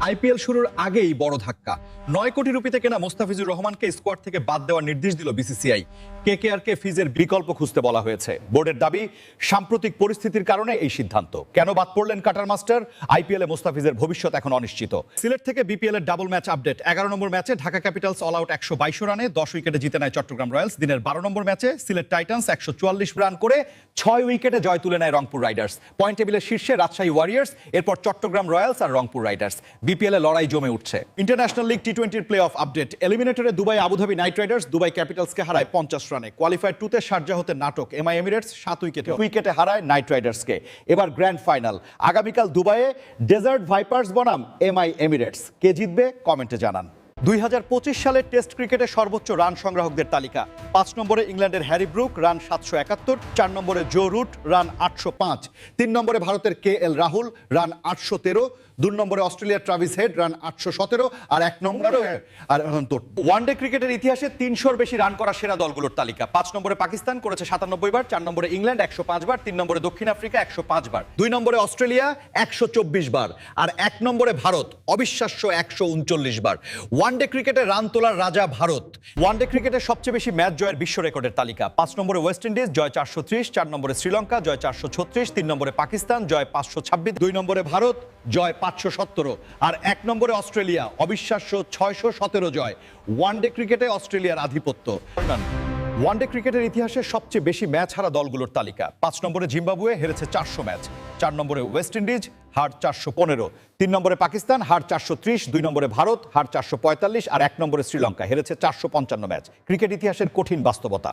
IPL শুরুর আগেই বড় ধাক্কা। 9 কোটি রুপিতে কেনা মোস্তাফিজুর রহমানকে স্কোয়াড থেকে বাদ দেওয়ার নির্দেশ দিল বিসিসিআই। কেকেআরকে ফিজের বিকল্প খুঁজতে বলা হয়েছে। বোর্ডের দাবি, সাম্প্রতিক পরিস্থিতির কারণে এই সিদ্ধান্ত। কেন বাদ পড়লেন কাটার মাস্টার? আইপিএলে মোস্তাফিজের ভবিষ্যৎ এখন অনিশ্চিত। সিলেট থেকে বিপিএল এর ডাবল ম্যাচ আপডেট। 11 নম্বর ম্যাচে ঢাকা ক্যাপিটালস অল আউট 122 রানে 10 উইকেটে জিতে নেয় চট্টগ্রাম রয়্যালস। দিনের 12 নম্বর ম্যাচে সিলেট টাইটান্স 144 রান করে 6 উইকেটে জয় তুলে নেয় রংপুর রাইডার্স। পয়েন্ট টেবিলের শীর্ষে রাজশাহী ওয়ারিয়র্স, এরপর চট্টগ্রাম রয়্যালস আর রংপুর রাইডার্স। বিপিএল এ লড়াই জমে উঠছে। ইন্টারন্যাশনাল লিগ টি20 প্লে অফ আপডেট। এলিমিনেটরে Dubai Abu Dhabi knight riders Dubai ক্যাপিটালসকে হারায় 50 রানে। কোয়ালিফায়ার 2 তে শারজাহ হতে নাটক, এমআই এমিরেটস 7 উইকেটে হারায় নাইট রাইডার্সকে। এবার গ্র্যান্ড ফাইনাল আগামীকাল দুবাইয়ে। ডেজার্ট ভাইপার্স বনাম এমআই এমিরেটস। কে জিতবে কমেন্টে জানান। 2025 সালের টেস্ট ক্রিকেটে সর্বোচ্চ রান সংগ্রাহকদের তালিকা। 5 নম্বরে ইংল্যান্ডের হ্যারি ব্রুক, রান 771। 4 নম্বরে জো রুট, রান 805। 3 নম্বরে ভারতের KL রাহুল, রান 813। 2 নম্বরে অস্ট্রেলিয়ার ট্রাভিস হেড, রান 817। আর 1 নম্বরে ওয়ানডে ক্রিকেটের ইতিহাসে 300-র বেশি রান করা সেরা দলগুলোর তালিকা। 5 নম্বরে পাকিস্তান করেছে 97 বার। 4 নম্বরে ইংল্যান্ড 105 বার। 3 নম্বরে দক্ষিণ আফ্রিকা 105 বার। 2 নম্বরে অস্ট্রেলিয়া 124 বার। আর 1 নম্বরে ভারত অবিশ্বাস্য 139 বার। ওয়ানডে ক্রিকেটে রান তোলার রাজা ভারত। ওয়ানডে ক্রিকেটের সবচেয়ে বেশি ম্যাচ জয়ের বিশ্ব রেকর্ডের তালিকা। 5 নম্বরে ওয়েস্ট ইন্ডিজ, জয় 430। 4 নম্বরে শ্রীলঙ্কা, জয় 436। 3 নম্বরে পাকিস্তান, জয় 526। 2 নম্বরে ভারত, জয় 517। আর 1 নম্বরে অস্ট্রেলিয়া, অবিশ্বাস্য 617 জয়। ওয়ানডে ক্রিকেটে অস্ট্রেলিয়ার আধিপত্য। ওয়ানডে ক্রিকেটের ইতিহাসে সবচেয়ে বেশি ম্যাচ হারা দলগুলোর তালিকা। 5 নম্বরে জিম্বাবুয়ে, হেরেছে 400 ম্যাচ। 4 নম্বরে ওয়েস্ট ইন্ডিজ, হার 415। 3 নম্বরে পাকিস্তান, হার 430। 2 নম্বরে ভারত, হার 445। আর 1 নম্বরে শ্রীলঙ্কা, হেরেছে 455 ম্যাচ। ক্রিকেট ইতিহাসের কঠিন বাস্তবতা।